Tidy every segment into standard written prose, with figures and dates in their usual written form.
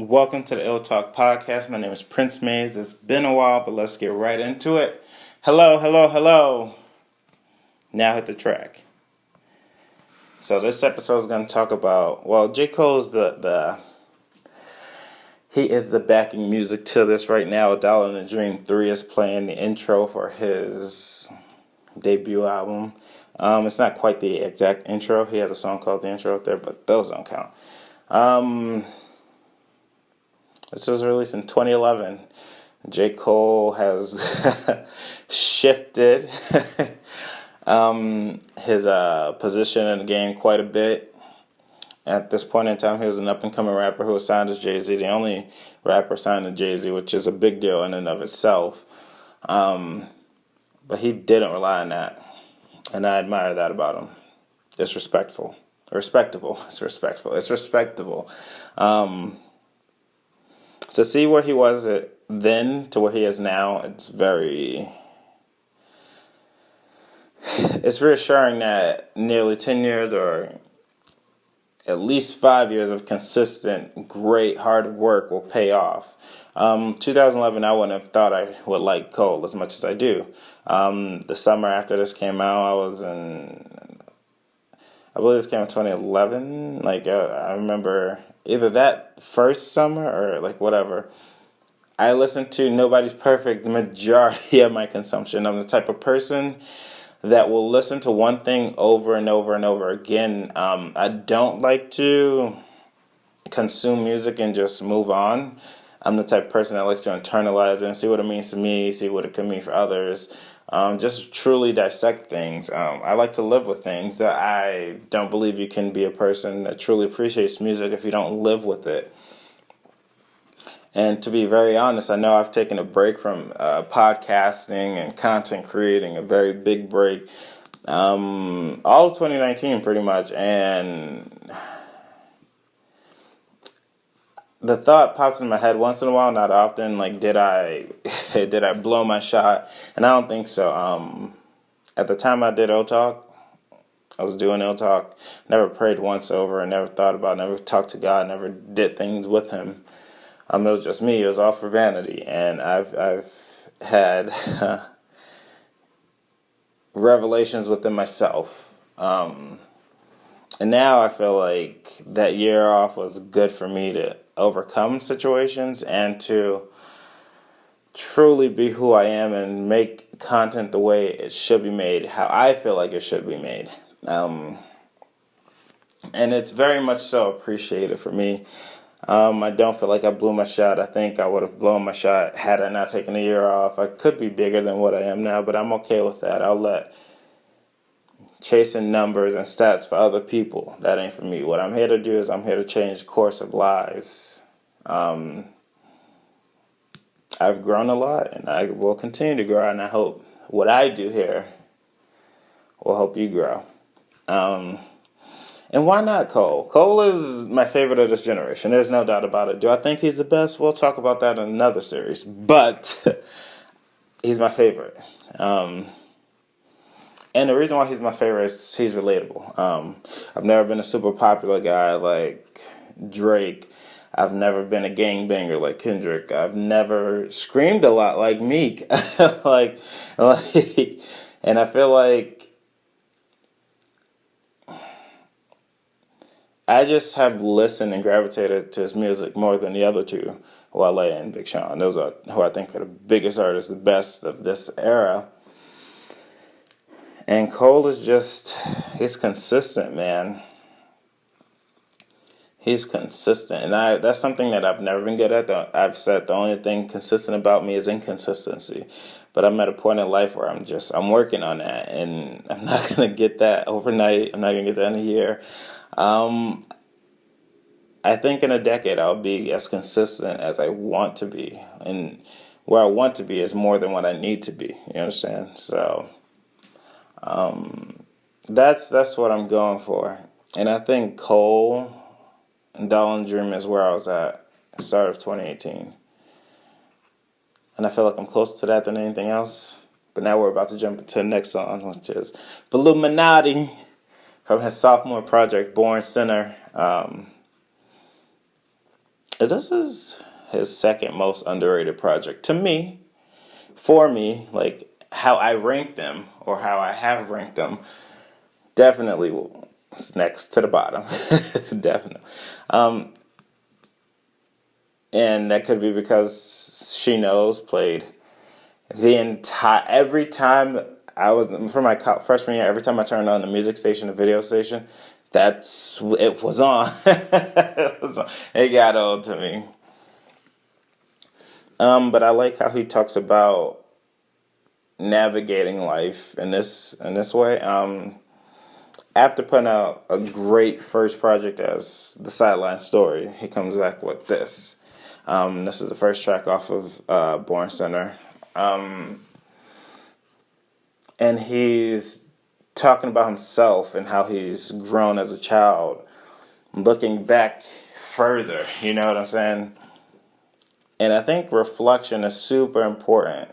Welcome to the illTalk podcast. My name is Prince Mays. It's been a while, but let's get right into it. Hello. Now hit the track. So this episode is going to talk about, J. Cole's he is the backing music to this right now. Dollar in the Dream 3 is playing the intro for his debut album. It's not quite the exact intro. He has a song called The Intro up there, but those don't count. This was released in 2011. J. Cole has shifted his position in the game quite a bit. At this point in time, he was an up-and-coming rapper who was signed to Jay-Z, the only rapper signed to Jay-Z, which is a big deal in and of itself. But he didn't rely on that, and I admire that about him. It's respectable. It's respectable. To see where he was then to where he is now, it's reassuring that nearly 10 years or at least 5 years of consistent, great, hard work will pay off. 2011, I wouldn't have thought I would like Cole as much as I do. The summer after this came out, I believe this came in 2011. I remember either that first summer or whatever. I listened to Nobody's Perfect the majority of my consumption. I'm the type of person that will listen to one thing over and over and over again. I don't like to consume music and just move on. I'm the type of person that likes to internalize it and see what it means to me, see what it could mean for others. Just truly dissect things. I like to live with things. That I don't believe you can be a person that truly appreciates music if you don't live with it. And to be very honest, I know I've taken a break from podcasting and content creating, a very big break, all of 2019 pretty much. And the thought pops in my head once in a while, not often, did I blow my shot? And I don't think so. At the time I did illTalk, I was doing illTalk, never prayed once over, never thought about, never talked to God, never did things with him. It was just me. It was all for vanity. And I've had revelations within myself. And now I feel like that year off was good for me to overcome situations and to truly be who I am and make content the way it should be made, how I feel like it should be made. And it's very much so appreciated for me. I don't feel like I blew my shot. I think I would have blown my shot had I not taken a year off. I could be bigger than what I am now, but I'm okay with that. I'll let chasing numbers and stats for other people. That ain't for me. What I'm here to do is I'm here to change the course of lives. I've grown a lot, and I will continue to grow, and I hope what I do here will help you grow. And why not Cole? Cole is my favorite of this generation. There's no doubt about it. Do I think he's the best? We'll talk about that in another series. But he's my favorite. And the reason why he's my favorite is he's relatable. I've never been a super popular guy like Drake. I've never been a gangbanger like Kendrick. I've never screamed a lot like Meek. And I feel like I just have listened and gravitated to his music more than the other two, Wale and Big Sean. Those are who I think are the biggest artists, the best of this era. And Cole is he's consistent, man. He's consistent. And that's something that I've never been good at. I've said the only thing consistent about me is inconsistency. But I'm at a point in life where I'm working on that. And I'm not going to get that overnight. I'm not going to get that in a year. I think in a decade I'll be as consistent as I want to be, and where I want to be is more than what I need to be. You understand? So, that's what I'm going for, and I think Cole and Dollar in the Dream is where I was at the start of 2018, and I feel like I'm closer to that than anything else. But now we're about to jump into the next song, which is Illuminati from his sophomore project, Born Sinner. this is his second most underrated project to me. For me, like how I rank them or how I have ranked them, definitely it's next to the bottom. Definitely. Um, and that could be because She Knows played the entire every time I was for my freshman year. Every time I turned on the music station, the video station, that's it was on. It was on. It got old to me. But I like how he talks about navigating life in this way. After putting out a great first project as the Sideline Story, he comes back with this. This is the first track off of Born Center. And he's talking about himself and how he's grown as a child, looking back further, you know what I'm saying? And I think reflection is super important.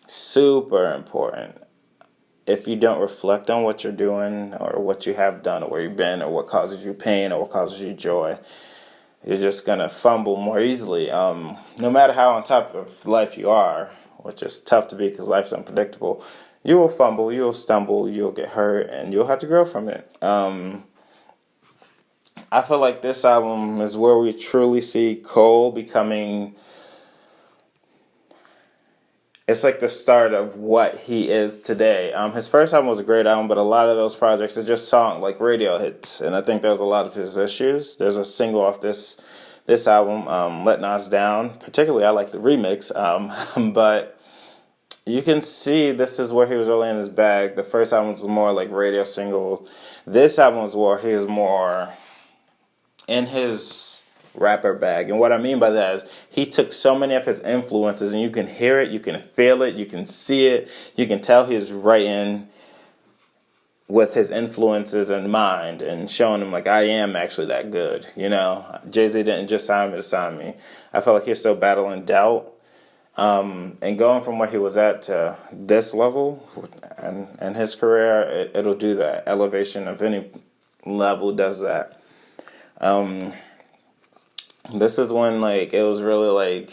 Super important. If you don't reflect on what you're doing or what you have done or where you've been or what causes you pain or what causes you joy, you're just going to fumble more easily. No matter how on top of life you are, which is tough to be because life's unpredictable, you will fumble, you'll stumble, you'll get hurt, and you'll have to grow from it. I feel like this album is where we truly see Cole becoming... It's like the start of what he is today. His first album was a great album, but a lot of those projects are just like radio hits, and I think that was a lot of his issues. There's a single off this album, "Let Nas Down." Particularly, I like the remix, but you can see this is where he was really in his bag. The first album was more like radio single. This album was where he was more in his rapper bag. And what I mean by that is he took so many of his influences, and you can hear it, you can feel it, you can see it, you can tell he was writing with his influences in mind and showing him like, I am actually that good, you know. Jay-Z didn't just sign me to sign me. I felt like he was still battling doubt, and going from where he was at to this level and his career, it'll do that. Elevation of any level does that. This is when like it was really like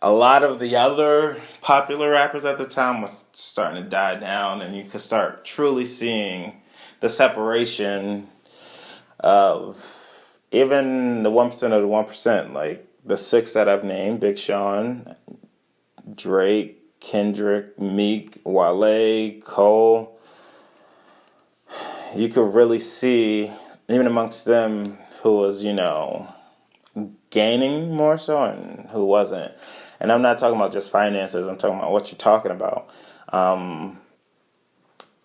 a lot of the other popular rappers at the time was starting to die down, and you could start truly seeing the separation of even the 1% of the 1%, like the six that I've named: Big Sean, Drake, Kendrick, Meek, Wale, Cole. You could really see even amongst them who was, you know, gaining more so and who wasn't. And I'm not talking about just finances. I'm talking about what you're talking about.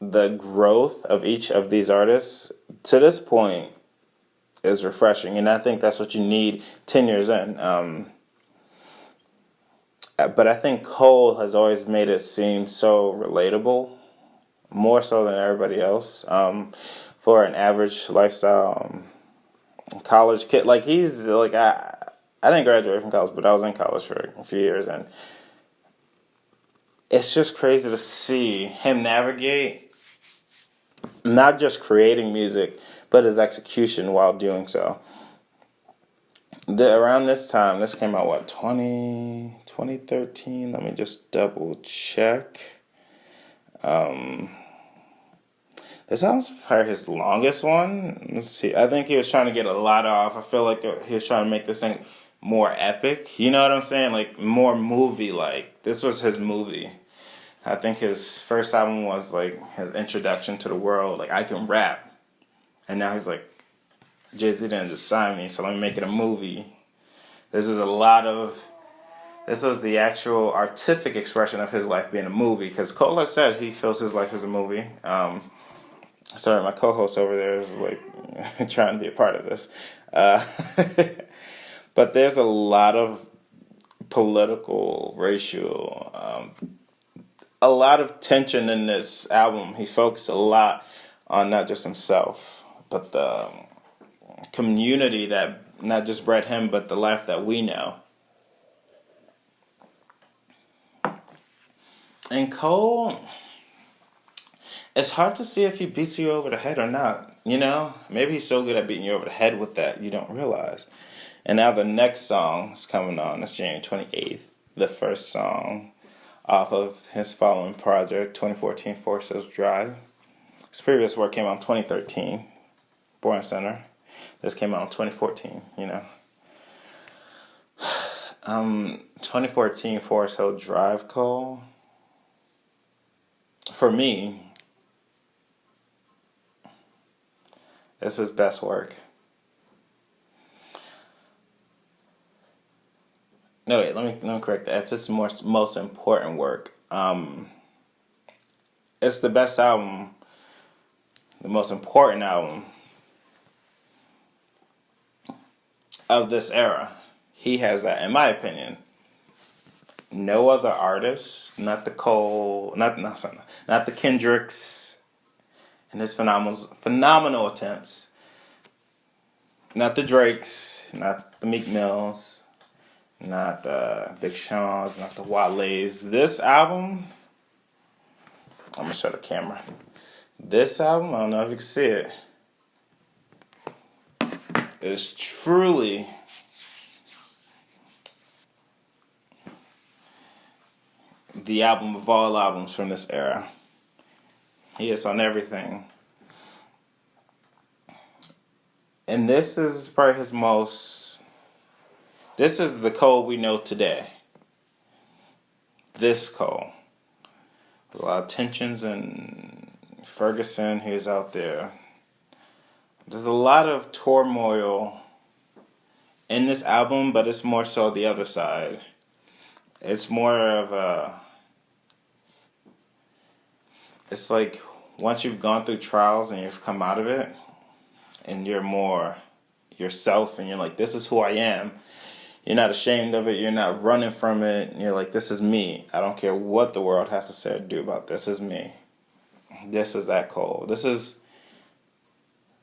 The growth of each of these artists to this point is refreshing. And I think that's what you need 10 years in. But I think Cole has always made it seem so relatable, more so than everybody else. For an average lifestyle college kid, like he's like I didn't graduate from college, but I was in college for a few years, and it's just crazy to see him navigate not just creating music, but his execution while doing so. Around this time, this came out, what, 2013? Let me just double check. This sounds probably his longest one. Let's see. I think he was trying to get a lot off. I feel like he was trying to make this thing more epic. You know what I'm saying? Like more movie-like. This was his movie. I think his first album was like his introduction to the world. Like, I can rap. And now he's like, Jay-Z didn't just sign me, so let me make it a movie. This was the actual artistic expression of his life being a movie. Because Cole has said he feels his life as a movie. Sorry, my co-host over there is like trying to be a part of this. But there's a lot of political, racial, a lot of tension in this album. He focused a lot on not just himself, but the community that not just bred him, but the life that we know. And Cole, it's hard to see if he beats you over the head or not. maybe he's so good at beating you over the head with that you don't realize. And now the next song is coming on. That's January 28th. The first song off of his following project, 2014 Forest Hills Drive. His previous work came out in 2013, Born Center. This came out in 2014, 2014 Forest Hill Drive, Cole. For me, it's his best work. No, wait, let me correct that. It's his most important work. It's the best album, the most important album of this era. He has that, in my opinion. No other artist, not the Cole, not the Kendricks, and his phenomenal attempts. Not the Drakes, not the Meek Mills, not the Big Sean's, not the Wale's. This album, I'm gonna show the camera. This album, I don't know if you can see it, is truly the album of all albums from this era. He is on everything. And this is probably this is the Cole we know today. This Cole. A lot of tensions in Ferguson, who's out there. There's a lot of turmoil in this album, but it's more so the other side. It's more of it's like once you've gone through trials and you've come out of it, and you're more yourself, and you're like, this is who I am. You're not ashamed of it. You're not running from it. And you're like, this is me. I don't care what the world has to say or do about this. Is me. This is that Cole. This is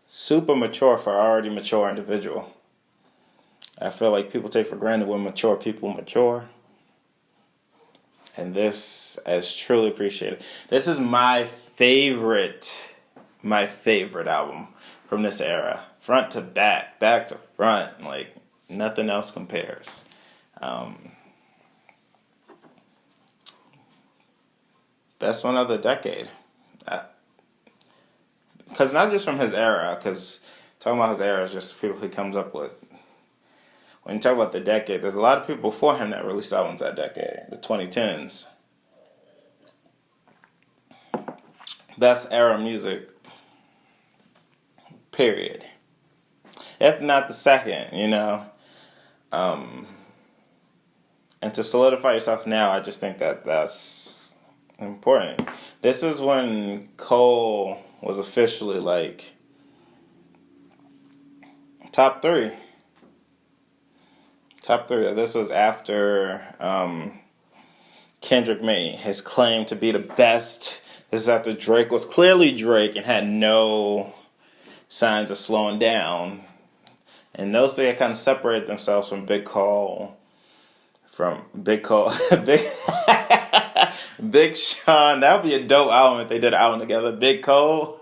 super mature for an already mature individual. I feel like people take for granted when mature people mature. And this is truly appreciated. This is my favorite album from this era. Front to back to front. Like, nothing else compares. Best one of the decade. Because not just from his era, because talking about his era is just people he comes up with. When you talk about the decade, there's a lot of people before him that released albums that decade, the 2010s. Best era music, period. If not the second, And to solidify yourself now, I just think that that's important. This is when Cole was officially like top three. Top three. This was after Kendrick made his claim to be the best. This is after Drake was clearly Drake and had no signs of slowing down. And those three had kind of separated themselves from Big Cole, Big Sean. That would be a dope album if they did an album together. Big Cole,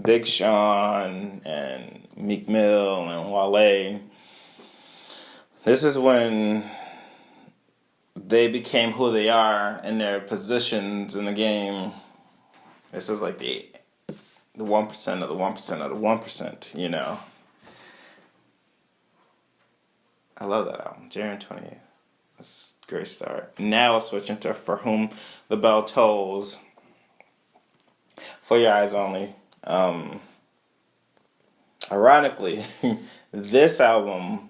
Big Sean, and Meek Mill and Wale. This is when they became who they are in their positions in the game. This is like the 1% of the 1% of the 1%, I love that album. January 20th. That's a great start. Now it's switching to For Whom the Bell Tolls. For Your Eyes Only. Ironically, this album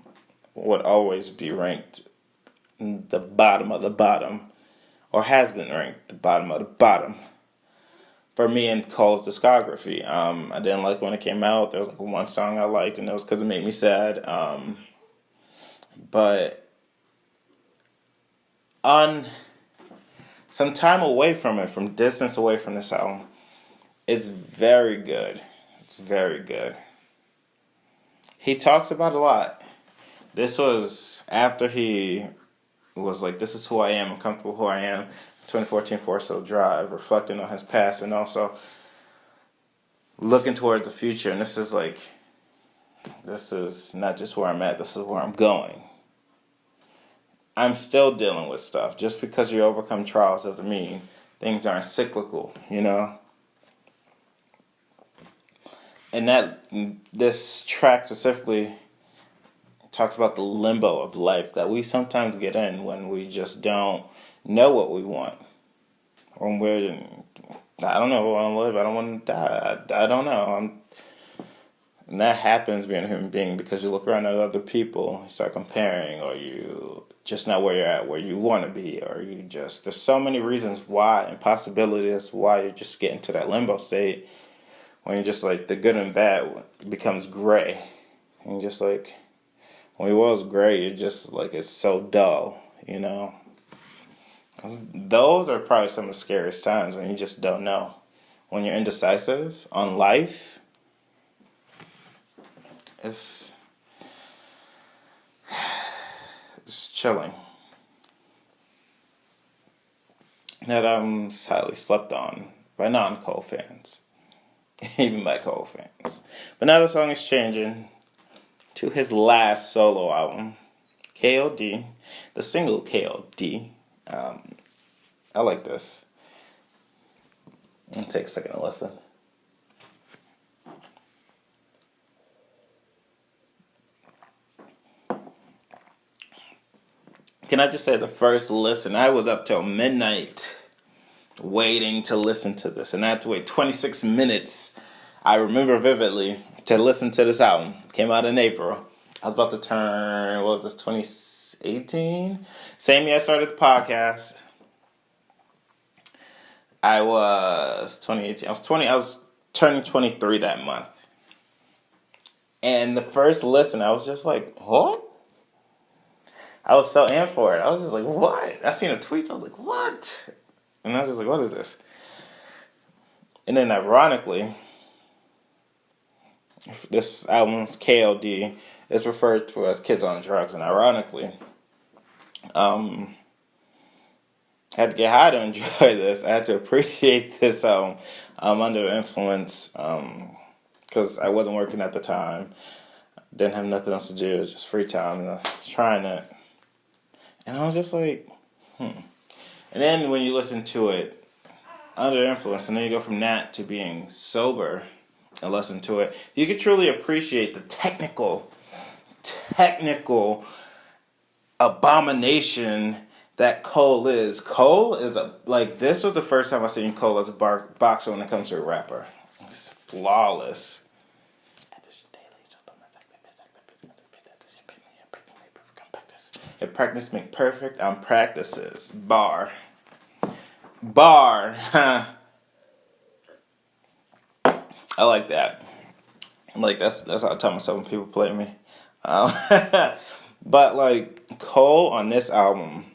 would always be ranked the bottom of the bottom, or has been ranked the bottom of the bottom for me in Cole's discography. I didn't like when it came out. There was like one song I liked, and it was because it made me sad. But on some time away from it, from distance away from this album, it's very good. It's very good. He talks about a lot. This was after he was like, this is who I am, I'm comfortable who I am. 2014 Forest Hill Drive, reflecting on his past, and also looking towards the future, and this is not just where I'm at, this is where I'm going. I'm still dealing with stuff. Just because you overcome trials doesn't mean things aren't cyclical, And this track specifically talks about the limbo of life that we sometimes get in when we just don't know what we want. When I don't know, I want to live, I don't want to die, I don't know. And that happens being a human being because you look around at other people, you start comparing, or you just not where you're at, where you want to be, or there's so many reasons why and possibilities why you just get into that limbo state when you're just like the good and bad becomes gray. And just like when it was gray, you're just like it's so dull, Those are probably some of the scariest times when you just don't know. When you're indecisive on life, it's chilling. That highly slept on by non-Cole fans. Even by Cole fans. But now the song is changing to his last solo album, KOD. The single KOD. I like this. I'll take a second to listen. Can I just say the first listen, I was up till midnight waiting to listen to this. And I had to wait 26 minutes, I remember vividly, to listen to this album. Came out in April. I was about to turn, 2018? Same year I started the podcast. I was 2018. I was turning 23 that month. And the first listen, I was just like, what? I was so in for it. I was just like, what? I seen a tweet, so I was like, what? And I was just like, what is this? And then ironically, this album's KOD is referred to as Kids on Drugs. And ironically, I had to get high to enjoy this. I had to appreciate this album under the influence because I wasn't working at the time. Didn't have nothing else to do. It was just free time. And I was trying it. And I was just like, And then when you listen to it under influence, and then you go from that to being sober and listen to it, you can truly appreciate the technical abomination that Cole is. Cole is this was the first time I seen Cole as a boxer when it comes to a rapper. It's flawless. If practice make perfect on practices. Bar. I like that. That's how I tell myself when people play me. But Cole on this album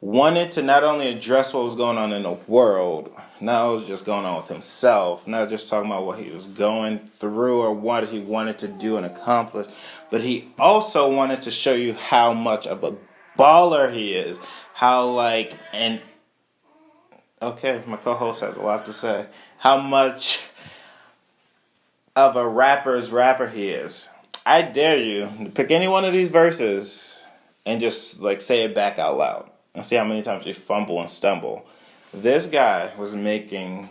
wanted to not only address what was going on in the world, not what was just going on with himself, not just talking about what he was going through or what he wanted to do and accomplish, but he also wanted to show you how much of a baller he is. Okay, my co-host has a lot to say. How much of a rapper's rapper he is. I dare you to pick any one of these verses and just say it back out loud and see how many times you fumble and stumble. This guy was making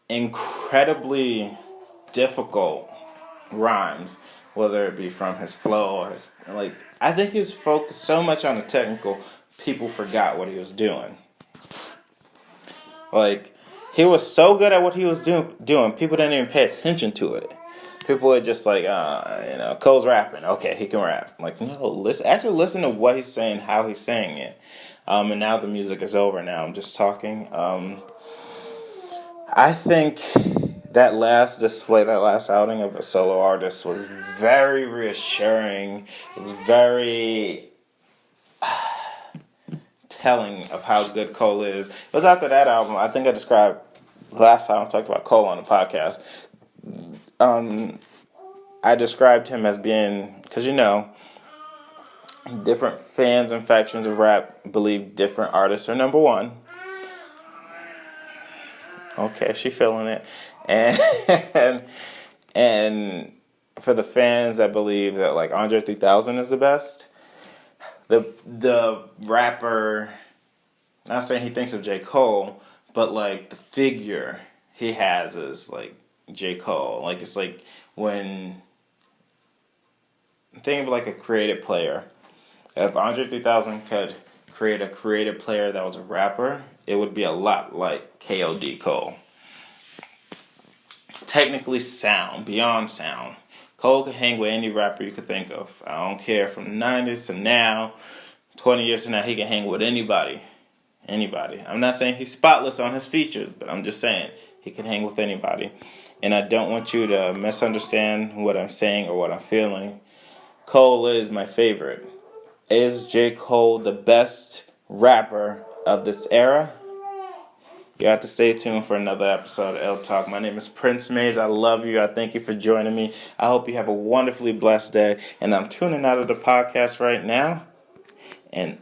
incredibly difficult rhymes, whether it be from his flow or his I think he was focused so much on the technical, people forgot what he was doing. He was so good at what he was doing, people didn't even pay attention to it. People were just Cole's rapping. Okay, he can rap. No, listen to what he's saying, how he's saying it. And now the music is over. Now I'm just talking. I think that last outing of a solo artist was very reassuring. It was very telling of how good Cole is. It was after that album, I think I described last time I talked about Cole on the podcast. I described him as being, because different fans and factions of rap believe different artists are number one. Okay, she feeling it. And and for the fans that believe that like Andre 3000 is the best, the rapper, not saying he thinks of J. Cole, but like the figure he has is like J. Cole. Like it's like when think of like a creative player. If Andre 3000 could create a creative player that was a rapper, it would be a lot like KOD Cole. Technically sound, beyond sound. Cole could hang with any rapper you could think of. I don't care, from the 90s to now, 20 years from now, he can hang with anybody. Anybody. I'm not saying he's spotless on his features, but I'm just saying he can hang with anybody. And I don't want you to misunderstand what I'm saying or what I'm feeling. Cole is my favorite. Is J. Cole the best rapper of this era? You have to stay tuned for another episode of illTalk. My name is Prince Mays. I love you. I thank you for joining me. I hope you have a wonderfully blessed day. And I'm tuning out of the podcast right now. And